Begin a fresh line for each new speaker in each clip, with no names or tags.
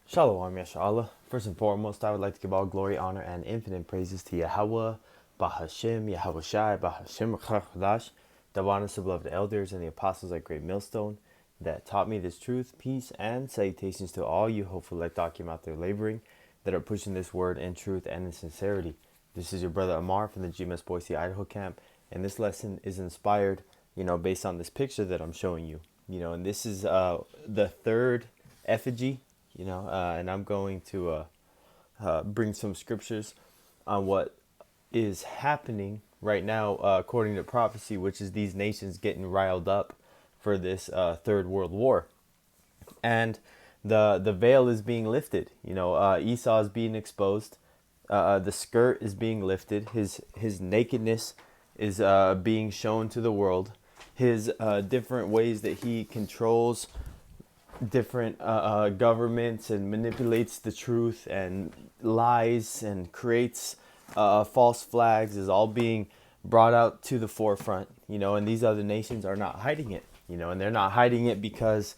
Shalom, Yashala. First and foremost, I would like to give all glory, honor, and infinite praises to Yahweh, Bahashim, Yahweh Shai, Bahashim, Chadash, the honest beloved elders and the apostles at Great Millstone that taught me this truth, peace, and salutations to all you hopeful elect Akim out there laboring that are pushing this word in truth and in sincerity. This is your brother Amar from the GMS Boise, Idaho camp, and this lesson is inspired, based on this picture that I'm showing you. And this is the third effigy, and I'm going to bring some scriptures on what is happening right now, according to prophecy, which is these nations getting riled up for this third world war, and the veil is being lifted. Esau is being exposed. The skirt is being lifted. His nakedness is being shown to the world. His different ways that he controls different governments and manipulates the truth and lies and creates false flags is all being brought out to the forefront, and these other nations are not hiding it, and they're not hiding it because,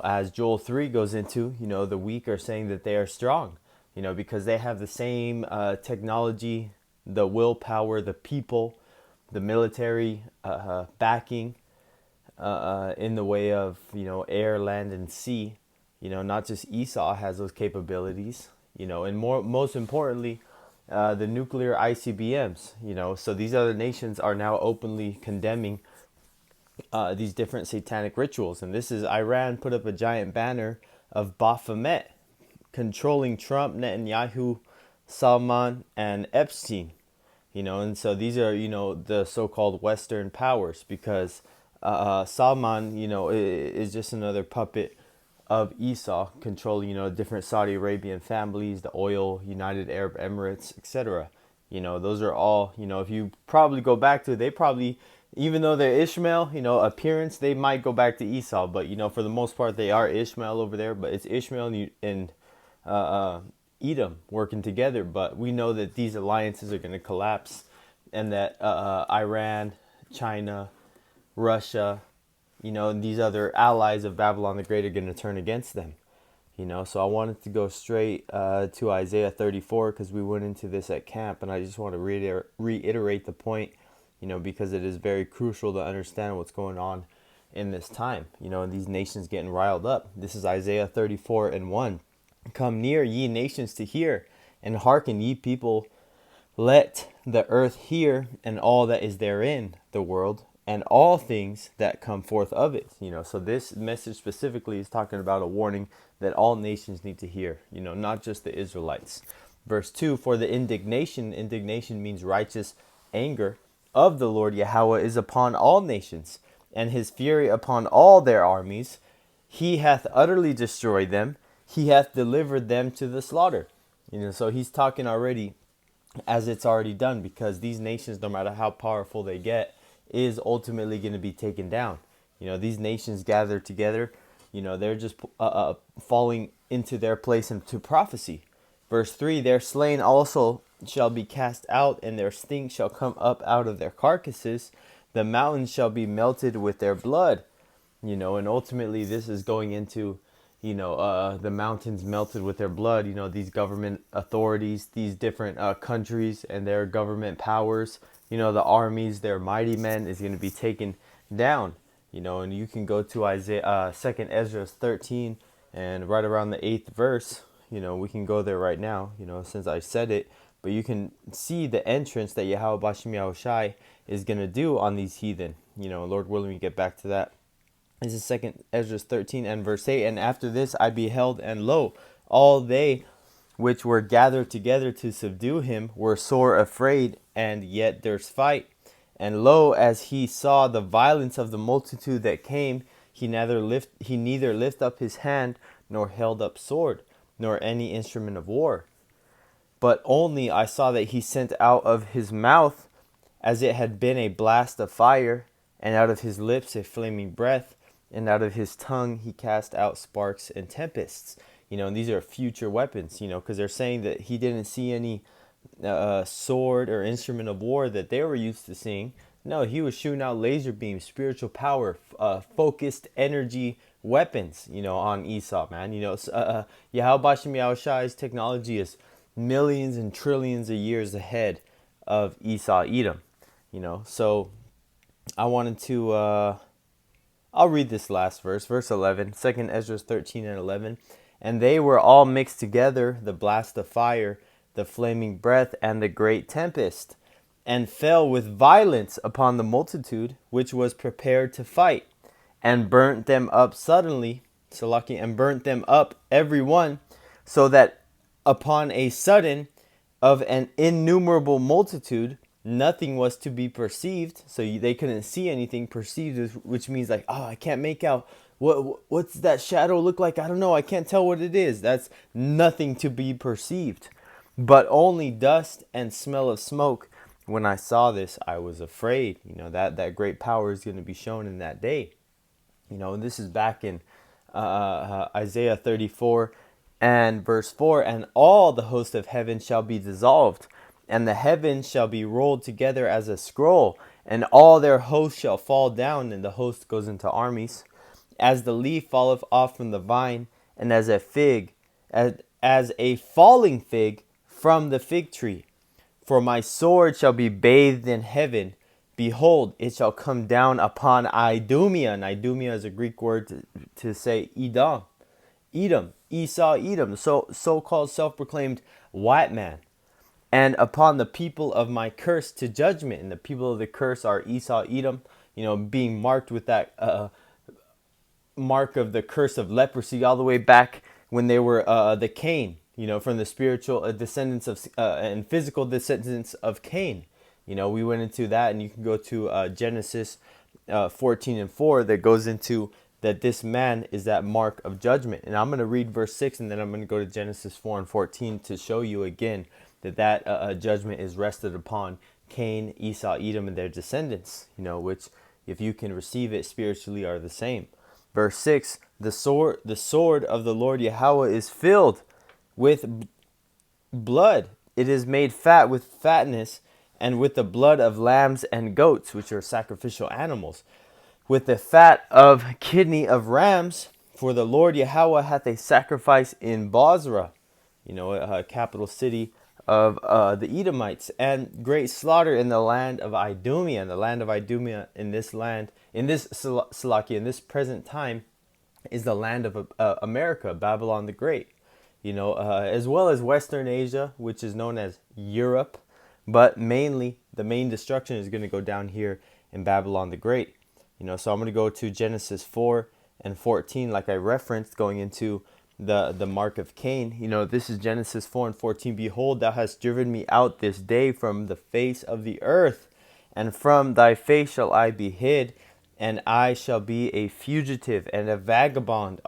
as Joel 3 goes into, the weak are saying that they are strong, because they have the same technology, the willpower, the people, the military backing, in the way of air, land, and sea. Not just Esau has those capabilities. And most importantly, the nuclear ICBMs. So these other nations are now openly condemning these different satanic rituals. And this is Iran put up a giant banner of Baphomet controlling Trump, Netanyahu, Salman, and Epstein. And so these are the so-called Western powers, because Salman is just another puppet of Esau, controlling different Saudi Arabian families, the oil, United Arab Emirates, etc. Those are all, if you probably go back to, they probably, even though they're Ishmael, appearance, they might go back to Esau, but for the most part they are Ishmael over there. But it's Ishmael and Edom working together. But we know that these alliances are going to collapse, and that Iran, China, Russia, and these other allies of Babylon the Great are going to turn against them. So I wanted to go straight to Isaiah 34, because we went into this at camp, and I just want to reiterate the point, because it is very crucial to understand what's going on in this time, and these nations getting riled up. This is Isaiah 34 and 1. Come near, ye nations, to hear, and hearken, ye people. Let the earth hear, and all that is therein, the world, and all things that come forth of it. So this message specifically is talking about a warning that all nations need to hear, not just the Israelites. Verse 2, for the indignation means righteous anger of the Lord Yahweh is upon all nations, and his fury upon all their armies. He hath utterly destroyed them. He hath delivered them to the slaughter. So he's talking already as it's already done, because these nations, no matter how powerful they get, is ultimately going to be taken down. These nations gather together, they're just falling into their place into prophecy. Verse 3, their slain also shall be cast out, and their stink shall come up out of their carcasses. The mountains shall be melted with their blood. And ultimately this is going into, the mountains melted with their blood. These government authorities, these different countries and their government powers, the armies, their mighty men is going to be taken down. And you can go to Isaiah, 2nd Ezra 13, and right around the 8th verse, we can go there right now, since I said it, but you can see the entrance that Yahweh Bashim Yahushai is going to do on these heathen. Lord willing, we get back to that. This is 2nd Ezra 13 and verse 8. And after this I beheld, and lo, all they which were gathered together to subdue him were sore afraid, and yet durst fight. And lo, as he saw the violence of the multitude that came, he neither lift up his hand, nor held up sword, nor any instrument of war. But only I saw that he sent out of his mouth as it had been a blast of fire, and out of his lips a flaming breath, and out of his tongue he cast out sparks and tempests. And these are future weapons, because they're saying that he didn't see any sword or instrument of war that they were used to seeing. No, he was shooting out laser beams, spiritual power, focused energy, weapons, on Esau, man. Yahweh Bashem Yahushai's technology is millions and trillions of years ahead of Esau Edom, So I wanted to, I'll read this last verse, verse 11, 2nd Ezra 13 and 11. And they were all mixed together, the blast of fire, the flaming breath, and the great tempest, and fell with violence upon the multitude which was prepared to fight, and burnt them up suddenly, and burnt them up every one, so that upon a sudden of an innumerable multitude, nothing was to be perceived. So they couldn't see anything. Perceived, which means like, oh, I can't make out what's that shadow look like. I don't know. I can't tell what it is. That's nothing to be perceived, but only dust and smell of smoke. When I saw this, I was afraid. That great power is going to be shown in that day. This is back in Isaiah 34 and verse 4. And all the host of heaven shall be dissolved, and the heavens shall be rolled together as a scroll, and all their hosts shall fall down. And the host goes into armies. As the leaf falleth off from the vine, and as a falling fig from the fig tree. For my sword shall be bathed in heaven. Behold, it shall come down upon Idumea. And Idumea is a Greek word to say Edom, Esau, Edom, so-called self-proclaimed white man. And upon the people of my curse to judgment. And the people of the curse are Esau, Edom, being marked with that mark of the curse of leprosy all the way back when they were the Cain, from the spiritual descendants of and physical descendants of Cain. We went into that, and you can go to Genesis 14 and 4 that goes into that this man is that mark of judgment. And I'm going to read verse 6, and then I'm going to go to Genesis 4 and 14 to show you again that judgment is rested upon Cain, Esau, Edom, and their descendants, which if you can receive it spiritually are the same. Verse 6, the sword of the Lord Yahweh is filled with blood. It is made fat with fatness, and with the blood of lambs and goats, which are sacrificial animals, with the fat of kidney of rams. For the Lord Yahweh hath a sacrifice in Bozrah, a capital city of the Edomites, and great slaughter in the land of Idumea. And the land of Idumea in this present time, is the land of America, Babylon the Great, as well as Western Asia, which is known as Europe. But mainly, the main destruction is going to go down here in Babylon the Great. So I'm going to go to Genesis 4 and 14, like I referenced, going into the mark of Cain. This is Genesis 4 and 14. Behold, thou hast driven me out this day from the face of the earth, and from thy face shall I be hid, and I shall be a fugitive and a vagabond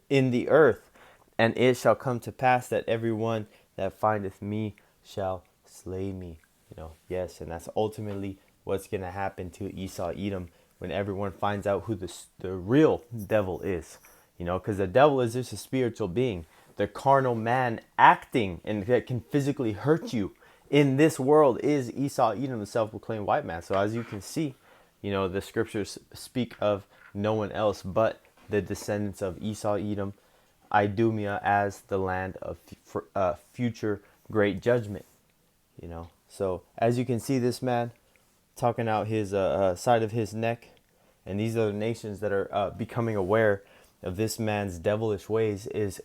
in the earth. And it shall come to pass that every one that findeth me shall slay me. Yes, and that's ultimately what's going to happen to Esau, Edom, when everyone finds out who the real devil is. Because the devil is just a spiritual being. The carnal man acting and that can physically hurt you in this world is Esau, Edom, the self-proclaimed white man. So as you can see, the scriptures speak of no one else but the descendants of Esau, Edom, Idumea, as the land of future great judgment. So as you can see, this man talking out his side of his neck, and these are the nations that are becoming aware of this man's devilish ways, is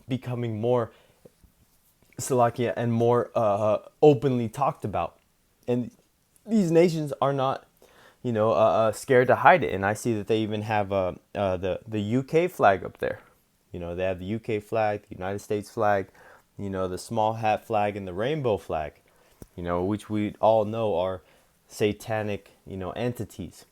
becoming more Salakia and more openly talked about. And these nations are not, scared to hide it. And I see that they even have the UK flag up there. They have the UK flag, the United States flag, the small hat flag, and the rainbow flag, which we all know are satanic, entities.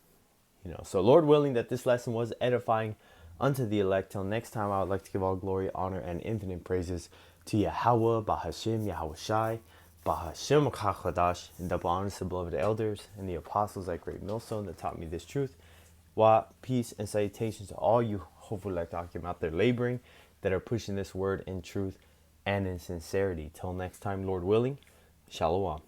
So Lord willing that this lesson was edifying unto the elect. Till next time, I would like to give all glory, honor, and infinite praises to Yahweh, Bahashim, Yahweh Shai, Bahashim Chachadash, and double honors to the beloved elders and the apostles at Great Millstone that taught me this truth. Wa, peace and salutations to all you hopefully like Akim out there laboring, that are pushing this word in truth and in sincerity. Till next time, Lord willing, Shalom.